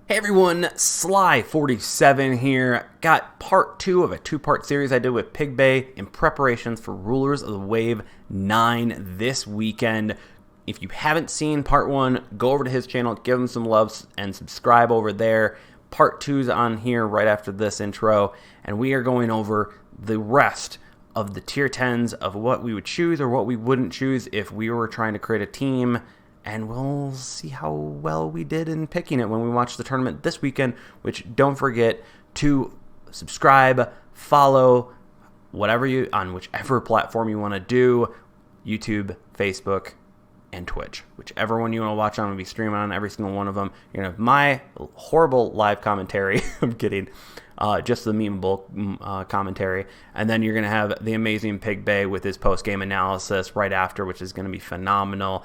Hey everyone, Sly47 here. Got part 2 of a 2-part series I did with Pigbay in preparations for Rulers of the Wave 9 this weekend. If you haven't seen part 1, go over to his channel, give him some love, and subscribe over there. Part 2's on here right after this intro, and we are going over the rest of the tier 10s of what we would choose or what we wouldn't choose if we were trying to create a team. And we'll see how well we did in picking it when we watch the tournament this weekend, which don't forget to subscribe, follow, on whichever platform you want to do, YouTube, Facebook, and Twitch. Whichever one you want to watch on, we'll be streaming on every single one of them. You're going to have my horrible live commentary. I'm kidding. Just the memeable commentary. And then you're going to have the amazing Pigbay with his post-game analysis right after, which is going to be phenomenal.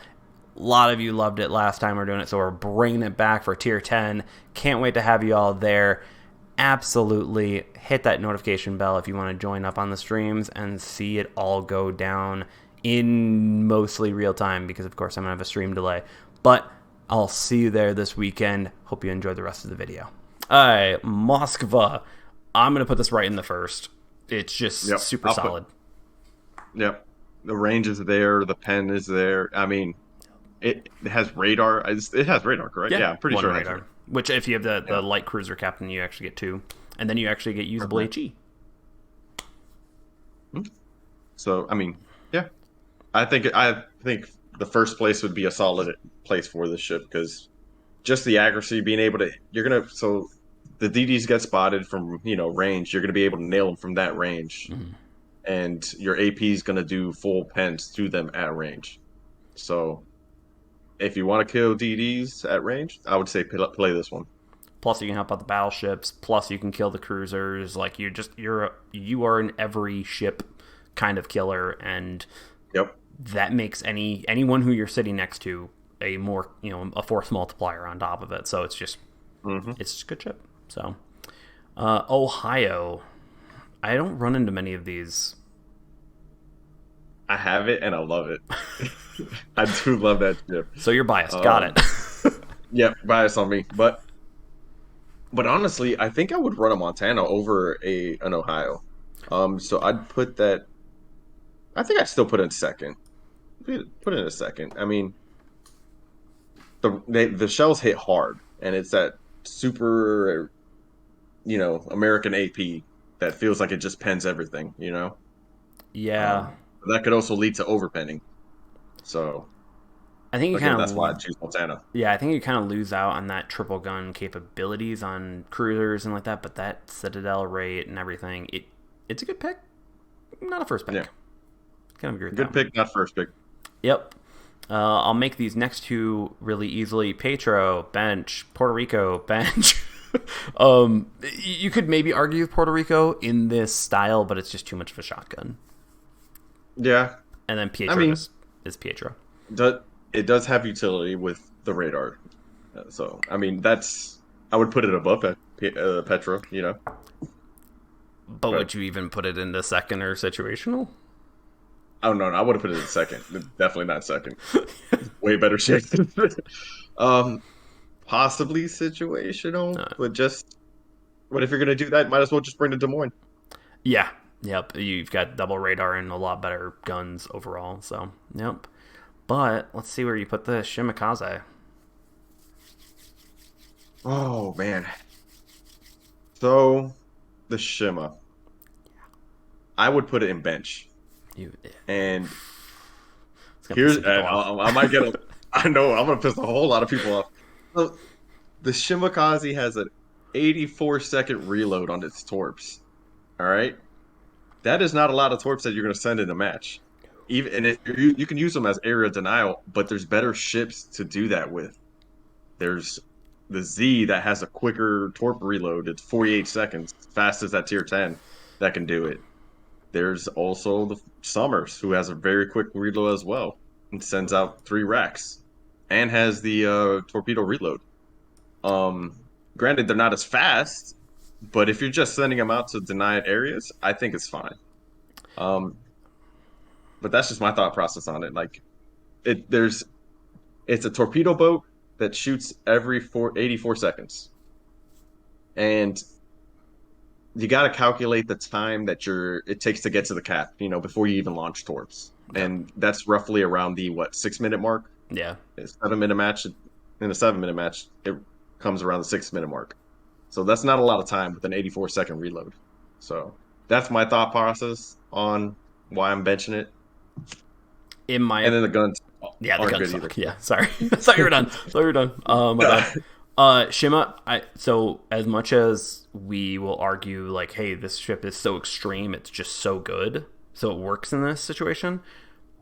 A lot of you loved it last time we were doing it, so we're bringing it back for Tier 10. Can't wait to have you all there. Absolutely hit that notification bell if you want to join up on the streams and see it all go down in mostly real time because, of course, I'm going to have a stream delay. But I'll see you there this weekend. Hope you enjoy the rest of the video. All right, Moskva. I'm going to put this right in the first. It's just super solid. Yep. The range is there. The pen is there. I mean... It has radar. It has radar, correct? Yeah, I'm pretty sure it has radar. Which, if you have the light cruiser captain, you actually get 2. And then you actually get usable HE. So, I mean, yeah. I think the first place would be a solid place for this ship because just the accuracy, being able to... So, the DDs get spotted from, range. You're going to be able to nail them from that range. Mm-hmm. And your AP is going to do full pens to them at range. So... If you want to kill DDs at range, I would say play this one. Plus, you can help out the battleships. Plus, you can kill the cruisers. Like you are an every ship kind of killer, and that makes anyone who you're sitting next to a more a force multiplier on top of it. So it's just it's just a good ship. So Ohio, I don't run into many of these. I have it and I love it. I do love that ship. So you're biased. Got it. Yeah, bias on me. But honestly, I think I would run a Montana over an Ohio. So I'd put that. I think I'd still put it in second. Put it in a second. I mean, the shells hit hard, and it's that super, American AP that feels like it just pens everything. Yeah. That could also lead to overpenning. So I think that's why I choose Montana. Yeah, I think you kind of lose out on that triple gun capabilities on cruisers and like that, but that Citadel rate and everything, it's a good pick. Not a first pick. Yeah. Kind of agree with that. Good pick, not first pick. Yep. I'll make these next 2 really easily. Petro, bench. Puerto Rico, bench. You could maybe argue with Puerto Rico in this style, but it's just too much of a shotgun. Yeah. And then Pietro is Pietro. It does have utility with the radar. So, I mean, I would put it above Petro, But would you even put it into second or situational? Oh, no, I would have put it in second. Definitely not second. Way better shape. Possibly situational, but if you're going to do that, might as well just bring the Des Moines. Yeah. Yep, you've got double radar and a lot better guns overall, so, yep. But, let's see where you put the Shimakaze. Oh, man. So, the Shima. I would put it in bench. And I might get I know, I'm going to piss a whole lot of people off. So, the Shimakaze has an 84-second reload on its torps. All right? That is not a lot of torps that you're going to send in a match. You can use them as area denial, but there's better ships to do that with. There's the Z that has a quicker torp reload. It's 48 seconds, fast as that tier 10 that can do it. There's also the Summers, who has a very quick reload as well, and sends out 3 racks, and has the torpedo reload. Granted, they're not as fast, but if you're just sending them out to denied areas, I think it's fine. But that's just my thought process on it. Like, it's a torpedo boat that shoots every 84 seconds. and you got to calculate the time that it takes to get to the cap, before you even launch torps. Yep. And that's roughly around the 6 minute mark. Yeah. A 7 minute match. In a 7 minute match, it comes around the 6 minute mark. So that's not a lot of time with an 84-second reload. So that's my thought process on why I'm benching it. In my And then the guns Yeah, the aren't guns good either. suck. Yeah, sorry. I thought you were done. My bad. Shima, so as much as we will argue, like, hey, this ship is so extreme, it's just so good, so it works in this situation,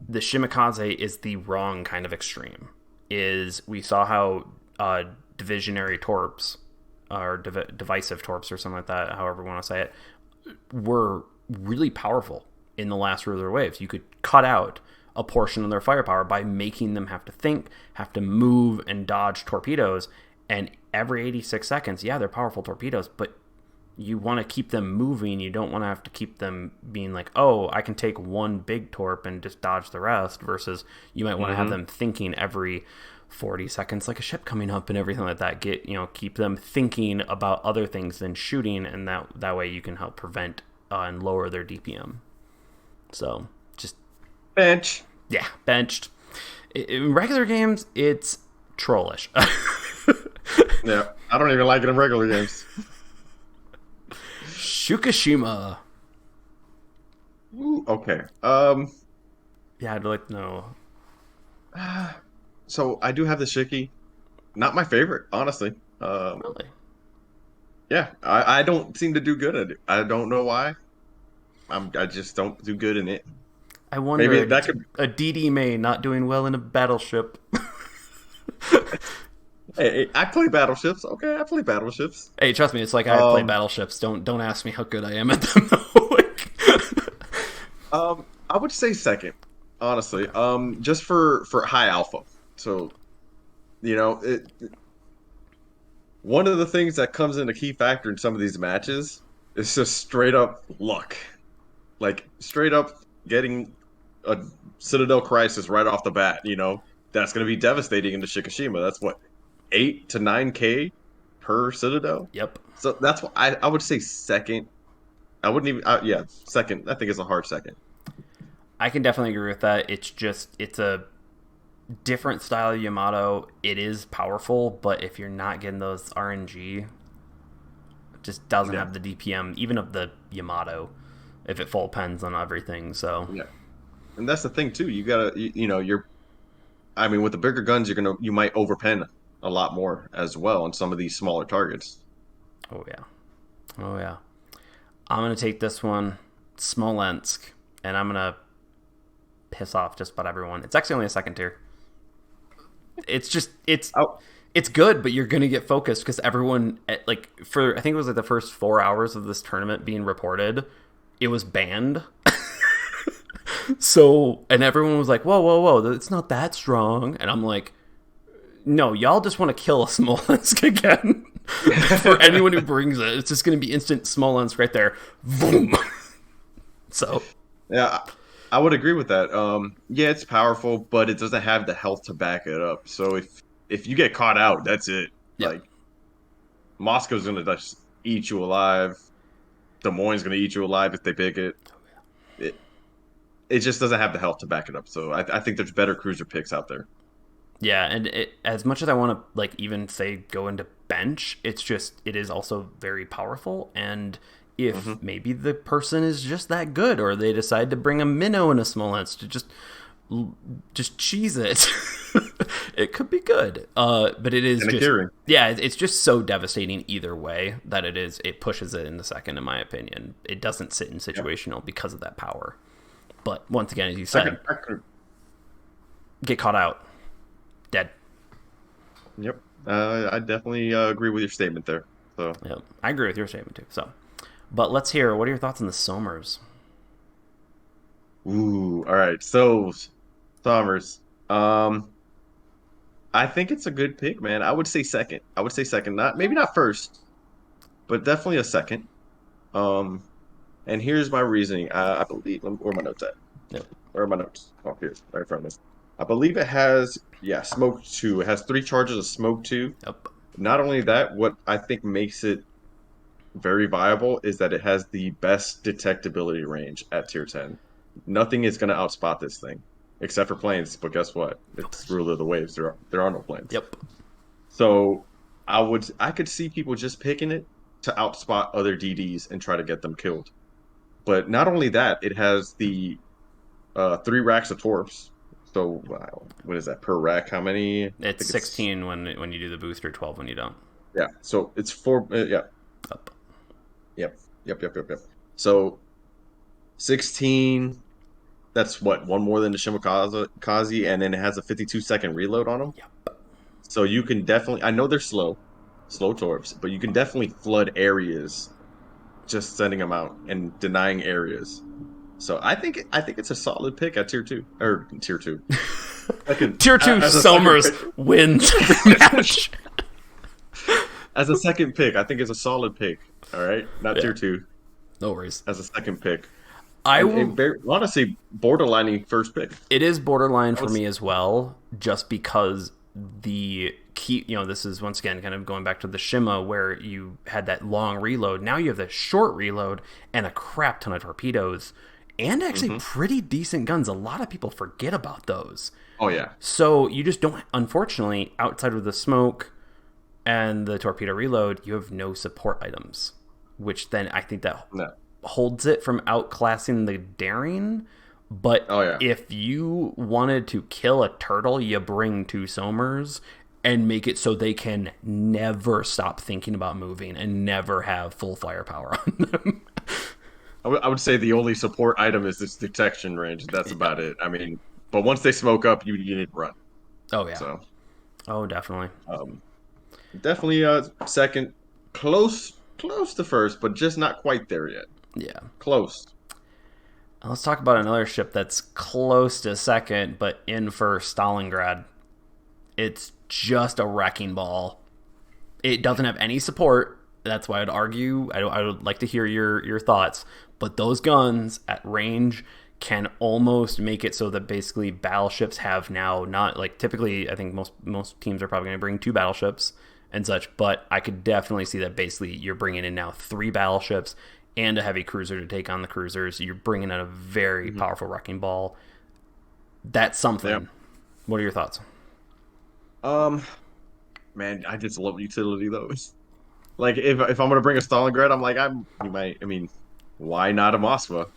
the Shimakaze is the wrong kind of extreme. We saw how divisionary torps, or divisive torps or something like that, however you want to say it, were really powerful in the last ruler waves. You could cut out a portion of their firepower by making them have to think, have to move, and dodge torpedoes. And every 86 seconds, yeah, they're powerful torpedoes, but you want to keep them moving. You don't want to have to keep them being like, oh, I can take one big torp and just dodge the rest, versus you might want to have them thinking every 40 seconds, like a ship coming up and everything like that. Keep them thinking about other things than shooting, and that way you can help prevent and lower their DPM. So just bench. Yeah, benched. In regular games, it's trollish. Yeah, I don't even like it in regular games. Shukashima. Ooh, okay. Yeah, I'd like to know. So I do have the Shiki. Not my favorite, honestly. Really? Yeah, I don't seem to do good at it. I don't know why. I just don't do good in it. I wonder. Maybe that could. A DD May not doing well in a battleship. Hey, I play battleships. Okay, I play battleships. Hey, trust me, it's like I play battleships. Don't ask me how good I am at them. I would say second, honestly. Just for high alpha. So, one of the things that comes in a key factor in some of these matches is just straight up luck. Like straight up getting a Citadel crisis right off the bat. That's going to be devastating into Shikishima. That's what 8 to 9K per Citadel. Yep. So that's what I would say second. I wouldn't even. Yeah, second. I think it's a hard second. I can definitely agree with that. It's a different style of Yamato. It is powerful, but if you're not getting those RNG, it just doesn't have the DPM, even of the Yamato, if it full pens on everything. So yeah, and that's the thing too. You gotta, I mean, with the bigger guns, you might overpen a lot more as well on some of these smaller targets. Oh yeah. I'm gonna take this one, Smolensk, and I'm gonna piss off just about everyone. It's actually only a second tier. It's good, but you're gonna get focused because everyone, like, I think it was like the first 4 hours of this tournament being reported, it was banned. So, and everyone was like, whoa, it's not that strong. And I'm like, no, y'all just want to kill a Smolensk again. For anyone who brings it, it's just going to be instant Smolensk right there. Boom. So, yeah, I would agree with that. Yeah, it's powerful, but it doesn't have the health to back it up. So if you get caught out, that's it. Yep. Like, Moscow's gonna just eat you alive. Des Moines gonna eat you alive if they pick it. It just doesn't have the health to back it up. So I think there's better cruiser picks out there. Yeah, and as much as I want to, like, even say go into bench, it is also very powerful. And if maybe the person is just that good, or they decide to bring a minnow in a Smolensk to just cheese it, it could be good. But it is it's just so devastating either way that it pushes it in the second, in my opinion. It doesn't sit in situational because of that power. But once again, as you said, get caught out, dead. Yep, I definitely agree with your statement there. So yeah, I agree with your statement too. So, but let's hear, what are your thoughts on the Somers? Ooh, all right. So Somers, I think it's a good pick, man. I would say second. Maybe not first, but definitely a second. And here's my reasoning. I believe, where are my notes at? Yep. Where are my notes? Oh, here's right in front of me. I believe it has, Smoke 2. It has 3 charges of Smoke 2. Yep. Not only that, what I think makes it very viable is that it has the best detectability range at tier 10. Nothing is going to outspot this thing, except for planes. But guess what? It's ruler of the waves. There are no planes. Yep. So I could see people just picking it to outspot other DDs and try to get them killed. But not only that, it has the 3 racks of torps. So wow, what is that per rack? How many? I It's think it's 16 when you do the booster, 12 when you don't. yeah. So it's 4. Yeah. Up. Yep. So 16. That's what, one more than the Shimakaze, and then it has a 52-second reload on them. Yep. So you can definitely. I know they're slow torps, but you can definitely flood areas just sending them out and denying areas. So I think it's a solid pick at tier 2 or tier 2. Tier 2 As a second Somers pick, wins every match. as a second pick, I think it's a solid pick. All right, not Yeah. tier 2 No worries. as a second pick. I will. And honestly, borderlining first pick. It is borderline for me as well, just because the key, this is once again kind of going back to the Shima where you had that long reload. Now you have the short reload and a crap ton of torpedoes and actually pretty decent guns. A lot of people forget about those. Oh yeah. So you just don't, unfortunately, outside of the smoke and the torpedo reload, you have no support items, which then I think that No. holds it from outclassing the daring. But Oh, yeah. if you wanted to kill a turtle, you bring 2 Somers and make it so they can never stop thinking about moving and never have full firepower on them. I would say the only support item is this detection range. That's about it. I mean, but once they smoke up, you need to run. Oh, yeah. So Oh, definitely. definitely second, close to first, but just not quite there yet. Yeah. Close. Let's talk about another ship that's close to second, but in first, Stalingrad. It's just a wrecking ball. It doesn't have any support. That's why I'd argue. I would like to hear your thoughts. But those guns at range can almost make it so that basically battleships have now not like typically. I think most teams are probably going to bring 2 battleships and such. But I could definitely see that basically you're bringing in now 3 battleships and a heavy cruiser to take on the cruisers. You're bringing in a very powerful wrecking ball. That's something. Yep. What are your thoughts? Man, I just love utility though. Like if I'm gonna bring a Stalingrad, I'm like I mean, why not a Moskva?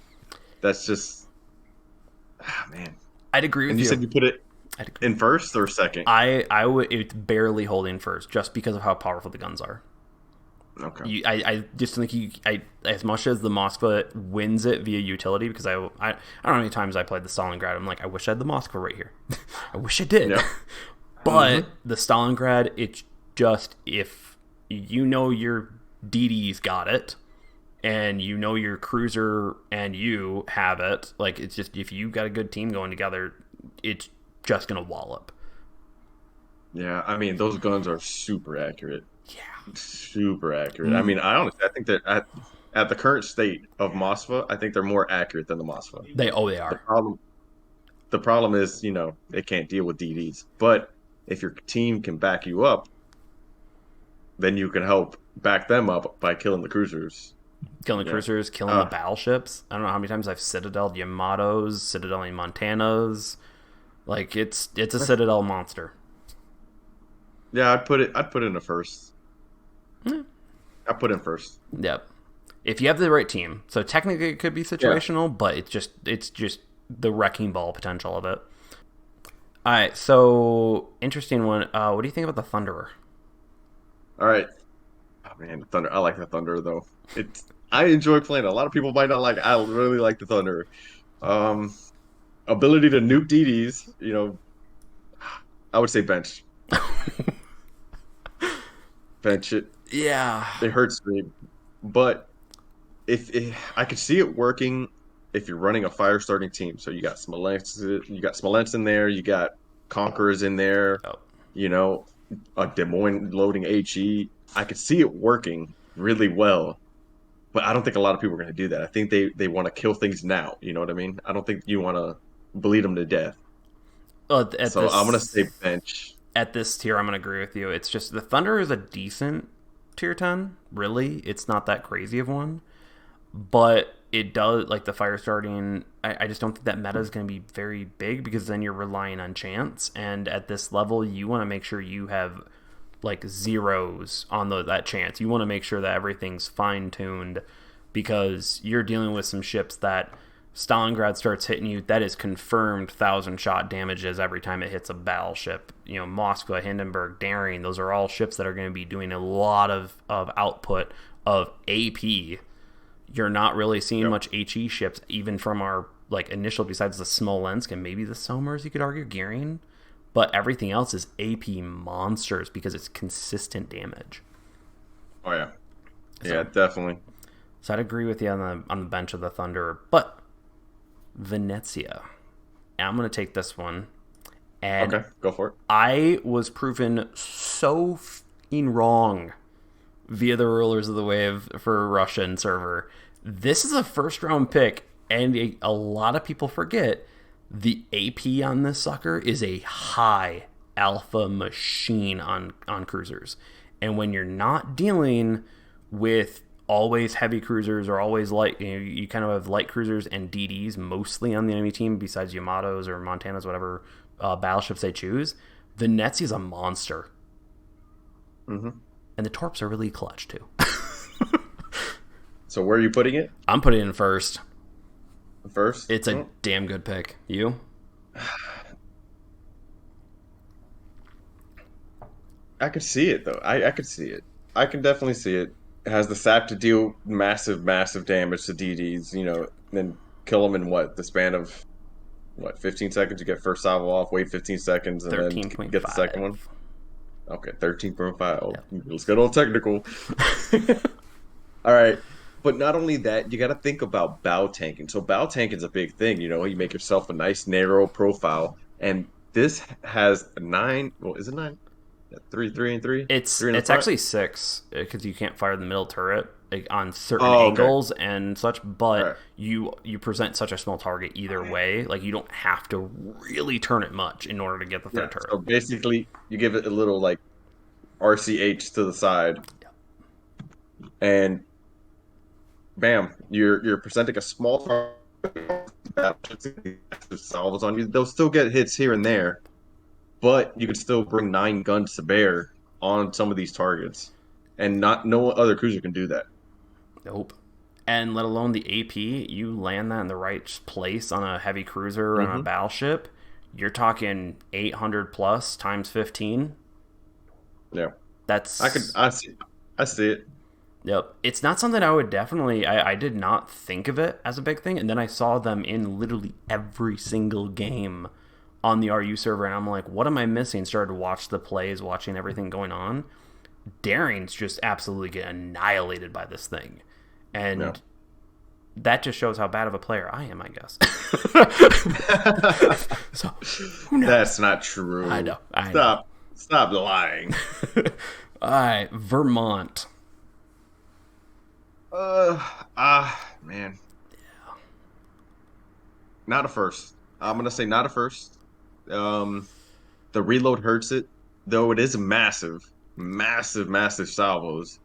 That's just man. I'd agree with And you said you put it I'd agree. in first or second? I would. It's barely holding first, just because of how powerful the guns are. Okay. I just think as much as the Moskva wins it via utility, because I don't know how many times I played the Stalingrad. I'm like, I wish I had the Moskva right here. I wish I did. Yeah. But the Stalingrad, it's just if your DD's got it, and your cruiser and you have it. Like it's just if you got a good team going together, it's just gonna wallop. Yeah, I mean those guns are super accurate. Yeah. Super accurate. I mean, I think that at the current state of Moskva, I think they're more accurate than the Moskva. They The are. problem is, they can't deal with DDs. But if your team can back you up, then you can help back them up by killing the cruisers. Killing the cruisers, killing the battleships. I don't know how many times I've Citadel Yamatos, Citadel Montanas. Like it's a Citadel monster. Yeah, I'd put it in the first. I put in first. Yep. If you have the right team. So technically it could be situational, but it's just the wrecking ball potential of it. All right, so interesting one. What do you think about the Thunderer? All right. Oh man, the Thunder. I like the Thunder though. I enjoy playing it. A lot of people might not like it. I really like the Thunder. Ability to nuke DDs, I would say bench. Bench it. Yeah. It hurts me. But if I could see it working if you're running a fire starting team. So you got Smolensk in there, you got Conquerors in there, a Des Moines loading HE. I could see it working really well. But I don't think a lot of people are going to do that. I think they want to kill things now. You know what I mean? I don't think you want to bleed them to death. I'm going to say bench. At this tier, I'm going to agree with you. It's just the Thunder is a decent tier 10, really. It's not that crazy of one. But it does, like the fire starting, I just don't think that meta is going to be very big because then you're relying on chance. And at this level, you want to make sure you have like zeros on that chance. You want to make sure that everything's fine-tuned because you're dealing with some ships that Stalingrad starts hitting you, that is confirmed 1,000 shot damages every time it hits a battleship. You know, Moskva, Hindenburg, Daring, those are all ships that are going to be doing a lot of output of AP. You're not really seeing much HE ships, even from our like initial, besides the Smolensk and maybe the Somers, you could argue, Gearing. But everything else is AP monsters because it's consistent damage. Oh, yeah. Yeah, definitely. So I'd agree with you on the bench of the Thunderer. But Venezia. I'm going to take this one. And okay, go for it. I was proven so f***ing wrong via the Rulers of the Wave for a Russian server. This is a first-round pick, and a lot of people forget the AP on this sucker is a high alpha machine on cruisers. And when you're not dealing with always heavy cruisers or always light, you kind of have light cruisers and DDs mostly on the enemy team besides Yamatos or Montanas, whatever battleships they choose. Venezia is a monster. Mm-hmm. And the torps are really clutch too. So where are you putting it? I'm putting it in first. First? It's a damn good pick. You? I could see it though. I could see it. I can definitely see it. It has the sack to deal massive damage to DDs, then kill them in the span of 15 seconds? You get first salvo off, wait 15 seconds, and then get the second one. Okay, 13.5. Oh, yeah. Let's get all technical. All right. But not only that, you got to think about bow tanking. So bow tanking is a big thing. You make yourself a nice narrow profile, and this has a 9. Well, is it 9? 3 and 3. It's actually 6 because you can't fire the middle turret on certain okay. angles and such. But right. you present such a small target either way. Like you don't have to really turn it much in order to get the third turret. So basically, you give it a little like RCH to the side, and bam, you're presenting a small target. Salvos on you. They'll still get hits here and there, but you could still bring 9 guns to bear on some of these targets, and no other cruiser can do that. Nope. And let alone the AP, you land that in the right place on a heavy cruiser or on a battleship, you're talking 800 plus times 15. Yeah, that's I see it. Yep. It's not something I would definitely... I did not think of it as a big thing, and then I saw them in literally every single game on the RU server, and I'm like, what am I missing? Started to watch the plays, watching everything going on. Darings just absolutely get annihilated by this thing. And that just shows how bad of a player I am, I guess. So, who knows? That's not true. I know. Stop lying. All right, Vermont. Man. Yeah. Not a first. I'm gonna say not a first. The reload hurts it, though it is massive salvos.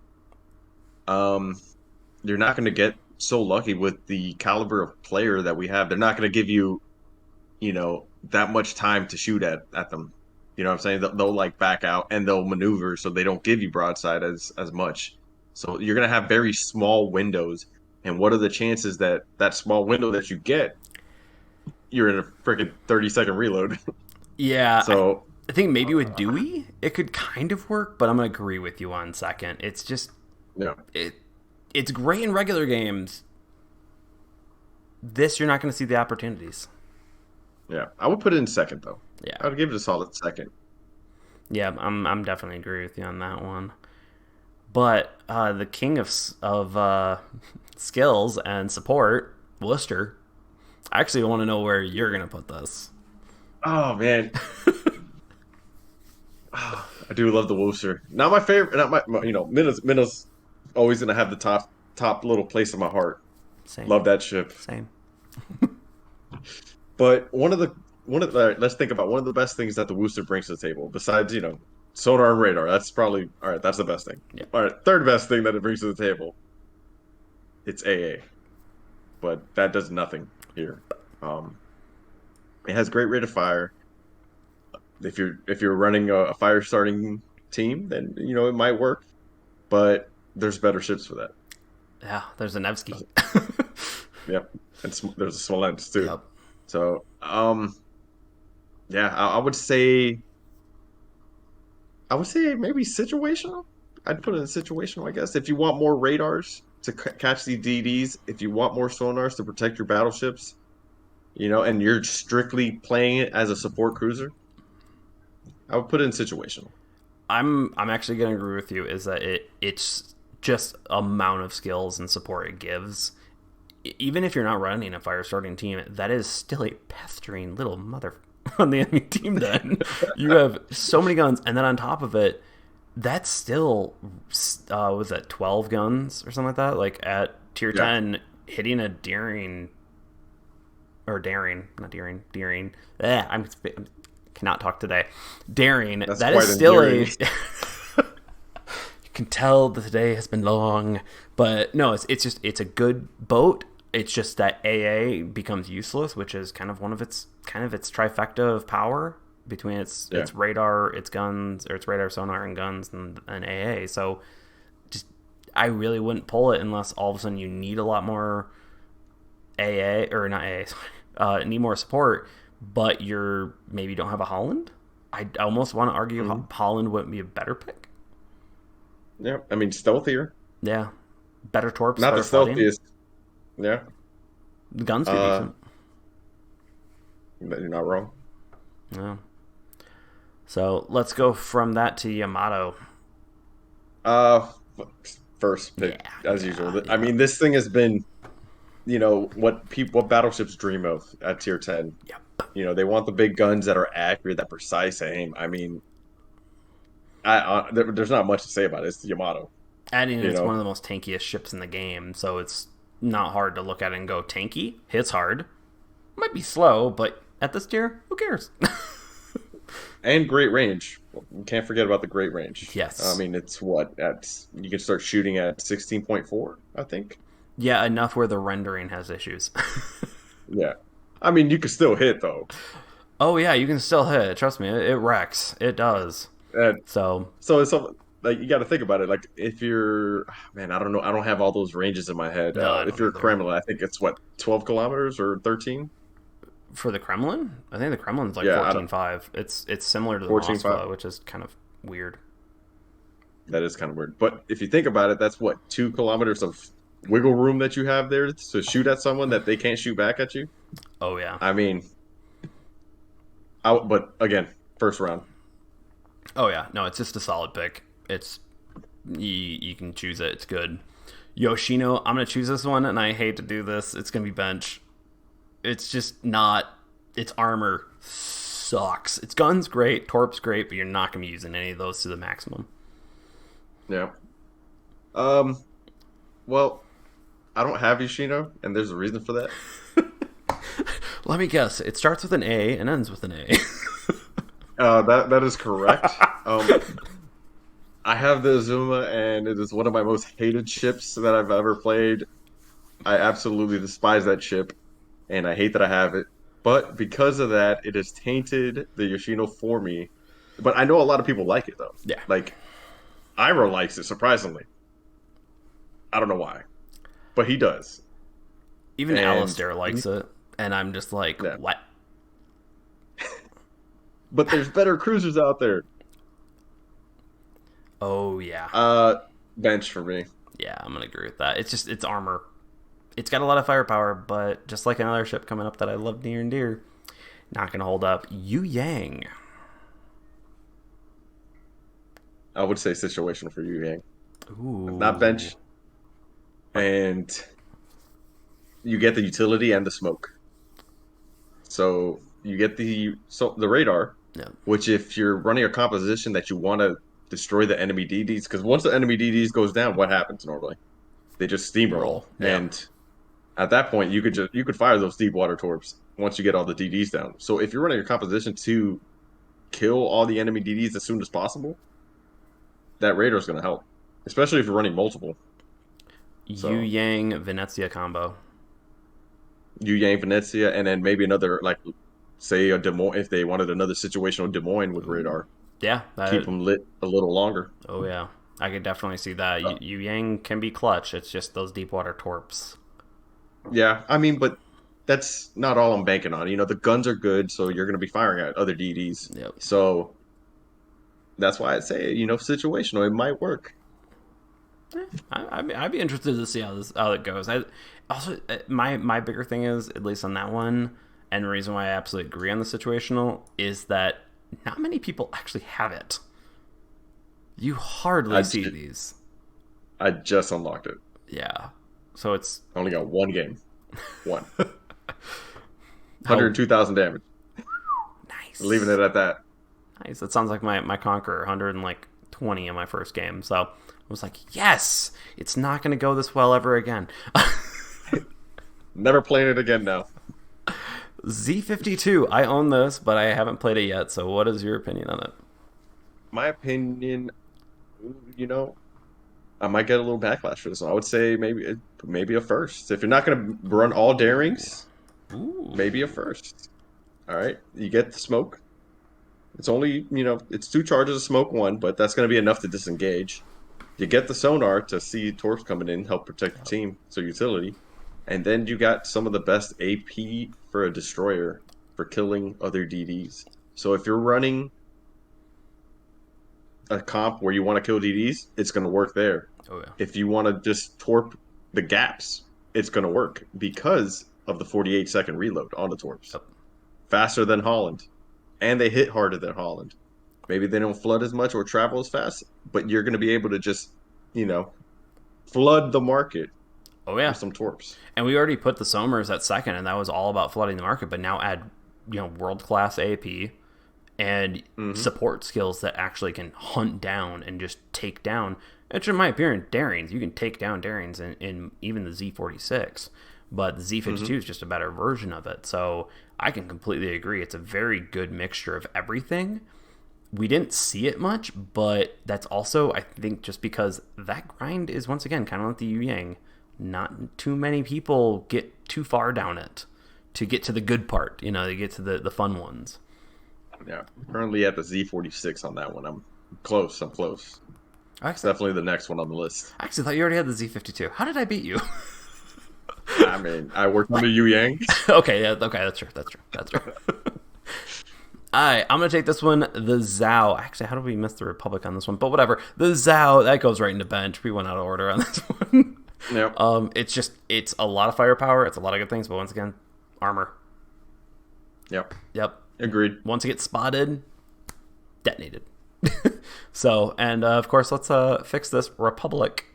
You're not gonna get so lucky with the caliber of player that we have. They're not gonna give you, that much time to shoot at them. You know what I'm saying? They'll like back out and they'll maneuver so they don't give you broadside as much. So you're gonna have very small windows. And what are the chances that small window that you get, you're in a freaking 30-second reload? Yeah. So I think maybe with Dewey, it could kind of work, but I'm going to agree with you on second. It's just... Yeah. It's great in regular games. This, you're not going to see the opportunities. Yeah. I would put it in second, though. Yeah. I would give it a solid second. Yeah, I'm definitely agree with you on that one. But the king of skills and support, Worcester. I actually want to know where you're going to put this. Oh, man. I do love the Worcester. Not my favorite. Not my Minna's always going to have the top little place in my heart. Same. Love that ship. Same. But let's think about one of the best things that the Worcester brings to the table, besides, Sonar and radar. That's probably all right. That's the best thing. Yeah. All right, third best thing that it brings to the table. It's AA, but that does nothing here. Um, it has great rate of fire. If you're running a fire starting team, then it might work. But there's better ships for that. Yeah, there's a Nevsky. Yep, and there's a Smolensk too. Yep. So, yeah, I would say maybe situational. I'd put it in situational, I guess. If you want more radars to catch the DDs, if you want more sonars to protect your battleships, and you're strictly playing it as a support cruiser, I would put it in situational. I'm actually gonna agree with you. Is that it's just amount of skills and support it gives. Even if you're not running a fire starting team, that is still a pestering little mother on the enemy team. Then you have so many guns, and then on top of it, that's still was that 12 guns or something like that? Like at tier Yeah. 10, hitting a daring or daring, not daring, daring. I cannot talk today. Daring. That's That quite is still endearing. You can tell that the day has been long, but no, it's a good boat. It's just that AA becomes useless, which is kind of its trifecta of power between Yeah. its radar, its guns, or its radar, sonar, and guns, and AA. So just I really wouldn't pull it unless all of a sudden you need a lot more AA or not AA, need more support, but maybe don't have a Holland. I almost want to argue Holland wouldn't be a better pick. Yeah. I mean, stealthier. Yeah, better torps, Not better the flooding. stealthiest. Yeah. The guns do Uh, decent. you're not wrong. Yeah. So let's go from that to Yamato. Uh, First pick as Yeah, usual. yeah. I mean, this thing has been, what battleships dream of at tier 10. Yep. They want the big guns that are accurate, that precise aim. I mean, there's not much to say about it. It's the Yamato. Adding You it's one know, of the most tankiest ships in the game, so it's not hard to look at it and go tanky. Hits hard. Might be slow, but at this tier, who cares? and great range. You can't forget about the great range. I Yes. mean, it's what at you can start shooting at 16.4, I think. Yeah, enough where the rendering has issues. Yeah. I mean, you can still hit though. Oh yeah, you can still hit. Trust me, it wrecks. It does. And So so it's like you got to think about it. Like if you're, man, I don't know. I don't have all those ranges in my head. no, I If don't you're a either. Kremlin, I think it's what 12 kilometers or 13. For the Kremlin, I think the Kremlin's like Yeah, I don't 14.5. It's similar to the 14.5. Moskva, which is kind of weird. That is kind of weird. But if you think about it, that's what 2 kilometers of wiggle room that you have there to shoot at someone that they can't shoot back at you. Oh yeah. I mean, but again, first round. Oh yeah. No, it's just a solid pick. It's you can choose it. It's good. Yoshino, I'm gonna choose this one, and I hate to do this. It's gonna be bench. It's just not. Its armor sucks. Its gun's great, torp's great, but you're not gonna be using any of those to the maximum. Yeah. Um. Well, I don't have Yoshino, and there's a reason for that. Let me guess. It starts with an A and ends with an A. That is correct. I have the Azuma, and it is one of my most hated ships that I've ever played. I absolutely despise that ship, and I hate that I have it. But because of that, it has tainted the Yoshino for me. But I know a lot of people like it though. Yeah. Like Ira likes it surprisingly. I don't know why, but he does. Even And Alistair likes it, and I'm just like, yeah. what? But there's better cruisers out there. Oh yeah, Bench for me. yeah. I'm gonna agree with that. It's armor. It's got a lot of firepower, but just like another ship coming up that I love near and dear, not gonna hold up. Yu Yang. I would say situational for you, Yang. Not Ooh. bench. And you get the utility and the smoke. So you get the radar, Yeah. which if you're running a composition that you want to destroy the enemy DDs, because once the enemy DDs goes down, what happens normally? They just steamroll, Yeah. and at that point you could fire those deep water torps once you get all the DDs down. So if you're running a composition to kill all the enemy DDs as soon as possible, that Raider's going to help, especially if you're running multiple. Yu So Yang Venezia combo. Yu Yang Venezia, and then maybe another, like, say a Des Moines, if they wanted another situational Des Moines with radar, Yeah. keep them lit a little longer. Oh yeah. I could definitely see that. Uh, Yu Yang can be clutch. It's just those deep water torps. yeah, I mean, but that's not all I'm banking on. The guns are good, so you're going to be firing at other DDs. Yep. So that's why I say, situational, it might work. I'd be interested to see how it goes. I also my bigger thing is, at least on that one, and the reason why I absolutely agree on the situational is that not many people actually have it. You hardly see these. I just unlocked it. Yeah, so it's I only got one game. One. 102,000 damage. Nice. Leaving it at that. Nice. That sounds like my Conqueror, 120 in my first game. So I was like, yes, it's not going to go this well ever again. Never playing it again now. Z52. I own this, but I haven't played it yet. So what is your opinion on it? My opinion, I might get a little backlash for this one. I would say maybe a first. If you're not going to run all darings, maybe a first. All right, you get the smoke. It's only, it's 2 charges of smoke, 1, but that's going to be enough to disengage. You get the sonar to see torps coming in, help protect your team, so utility. And then you got some of the best AP for a destroyer for killing other DDs. So if you're running a comp where you want to kill DDs, it's going to work there. Oh yeah. If you want to just torp the gaps, it's going to work because of the 48-second reload on the torps. Yep. Faster than Holland. And they hit harder than Holland. Maybe they don't flood as much or travel as fast, but you're going to be able to just, flood the market. Oh yeah. With some torps. And we already put the Somers at second, and that was all about flooding the market. But now add, world-class AP and support skills that actually can hunt down and just take down. Which, in my opinion, Darings. You can take down Darings in even the Z46. But the Z52 is just a better version of it. So I can completely agree. It's a very good mixture of everything. We didn't see it much, but that's also, I think, just because that grind is, once again, kind of like the Yu Yang. Not too many people get too far down it to get to the good part, to get to the fun ones. Yeah, currently at the Z46 on that one. I'm close. It's definitely the next one on the list. I actually thought you already had the Z52. How did I beat you? I mean, I worked on the Yu Yang. Okay, that's true. Alright, I'm going to take this one, the Zhao. Actually, how did we miss the Republic on this one? But whatever. The Zhao, that goes right into bench. We went out of order on this one. Yep. It's a lot of firepower. It's a lot of good things, but once again, armor. Yep. Agreed. Once it gets spotted, detonated. So, and of course, let's fix this Republic.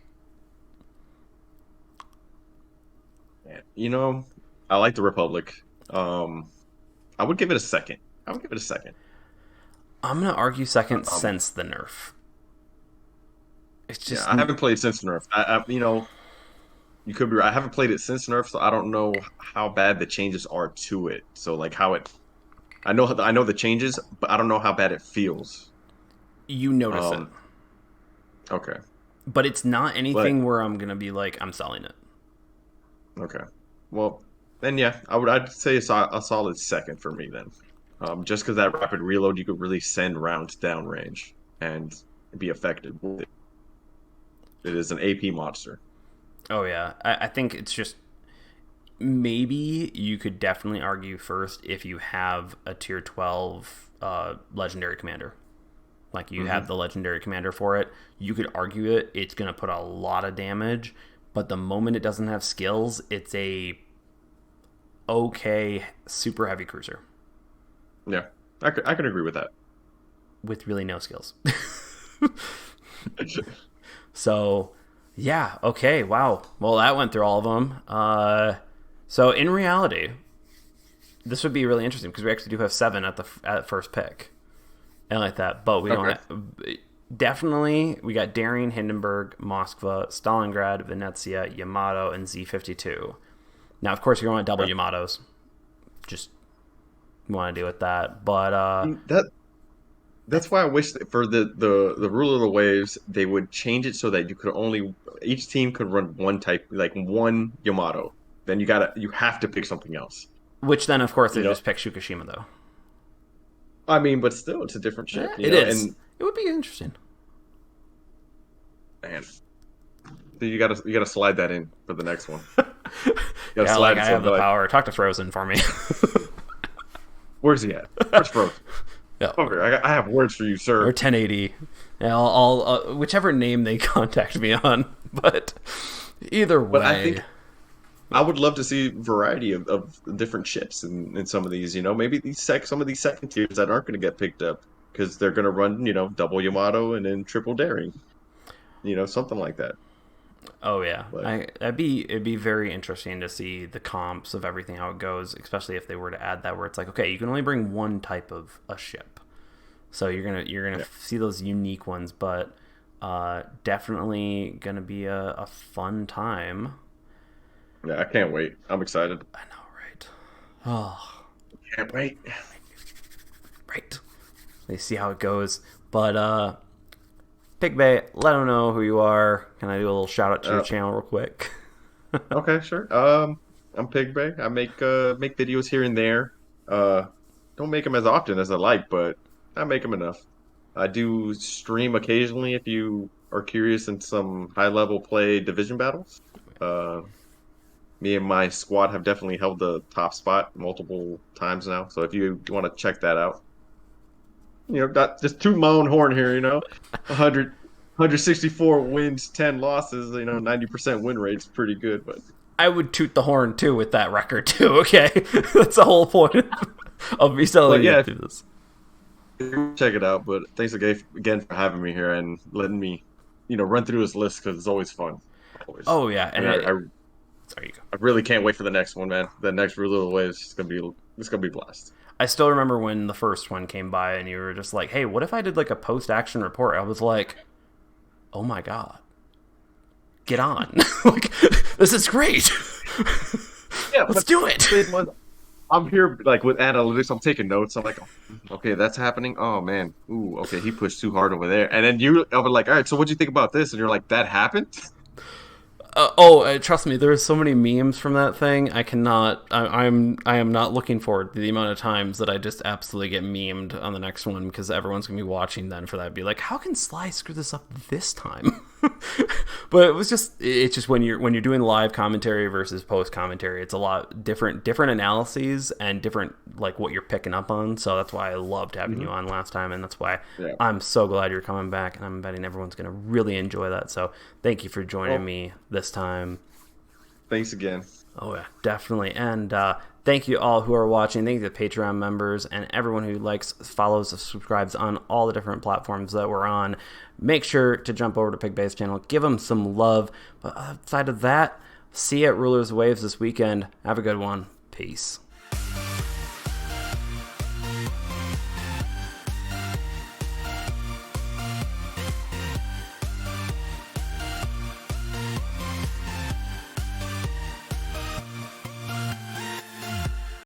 I like the Republic. I would give it a second. I'm going to argue second since the nerf. It's just... I haven't played since nerf. You could be right. I haven't played it since nerf, so I don't know how bad the changes are to it. So, like, I know the changes, but I don't know how bad it feels. You notice it. Okay. But it's not anything where I'm going to be like, I'm selling it. Okay. Well, then, yeah, I'd say it's a solid second for me then. Just because that rapid reload, you could really send rounds down range and be effective with it. It is an AP monster. Oh, yeah. I think it's just... Maybe you could definitely argue first if you have a tier 12 legendary commander. Like, you have the legendary commander for it. You could argue it. It's going to put a lot of damage. But the moment it doesn't have skills, it's a okay super heavy cruiser. Yeah, I could agree with that. With really no skills. So, yeah, okay, wow. Well, that went through all of them. So, in reality, this would be really interesting because we actually do have 7 at first pick. And like that, but we don't have... Definitely, we got Darien, Hindenburg, Moskva, Stalingrad, Venezia, Yamato, and Z52. Now, of course, you're going to double Yamatos. Just want to deal with that. But That's why I wish that for the rule of the waves, they would change it so that you could only each team could run one type, like one Yamato. Then you have to pick something else. Which then, of course, You they know, just pick Fukushima, though. I mean, but still, it's a different ship. Yeah, it is. And It would be interesting. man, so you gotta slide that in for the next one. You gotta Yeah, slide like it I so have the like, power. Talk to Frozen for me. where's he at? Where's Frozen? Yeah. Over here. I have words for you, Or sir. 1080. Yeah, I'll whichever name they contact me on. But either But I way, think I would love to see variety of different ships in some of these. Maybe some of these second tiers that aren't going to get picked up because they're going to run double Yamato and then triple daring. Something like that. oh yeah, But it'd be very interesting to see the comps of everything how it goes, especially if they were to add that where it's like, okay, you can only bring one type of a ship, so you're gonna yeah, see those unique ones, but definitely gonna be a fun time. yeah, I can't wait. I'm excited. I know, right? Oh, Can't wait. right. They see how it goes, but Pigbay, let them know who you are. Can I do a little shout out to your Uh, channel real quick? okay, sure. I'm Pigbay. I make videos here and there. Uh, don't make them as often as I like, but I make them enough. I do stream occasionally if you are curious in some high level play division battles. Uh, Me and my squad have definitely held the top spot multiple times now. So if you want to check that out, not just toot my own horn here. 164 wins, 10 losses. 90% win rate's pretty good. But I would toot the horn too with that record too. Okay, that's the whole point of me telling you yeah, to do this. check it out. But thanks again for having me here and letting me, run through this list because it's always fun. Always. Oh yeah, I and mean, sorry, you go. I really can't wait for the next one, man. The next Rule of the Waves is gonna be blast. I still remember when the first one came by, and you were just like, "Hey, what if I did like a post-action report?" I was like, "Oh my god, get on! Like, this is great. Yeah, Let's but do it." I'm here like with analytics. I'm taking notes. I'm like, oh, okay, that's happening. Oh man, ooh, okay, he pushed too hard over there. And then I was like, all right, so what do you think about this? And you're like, that happened? Trust me, there are so many memes from that thing. I cannot. I am not looking forward to the amount of times that I just absolutely get memed on the next one because everyone's gonna be watching then for that. Be like, how can Sly screw this up this time? But it's just when you're doing live commentary versus post commentary, it's a lot different analyses and different like what you're picking up on. So that's why I loved having you on last time, and that's why Yeah. I'm so glad you're coming back, and I'm betting everyone's gonna really enjoy that. So thank you for joining me this time. Thanks again. Oh yeah, definitely. And thank you all who are watching. Thank you to the Patreon members and everyone who likes, follows, subscribes on all the different platforms that we're on. Make sure to jump over to Pigbay's channel. Give them some love. But outside of that, see you at Rulers of Waves this weekend. Have a good one. Peace.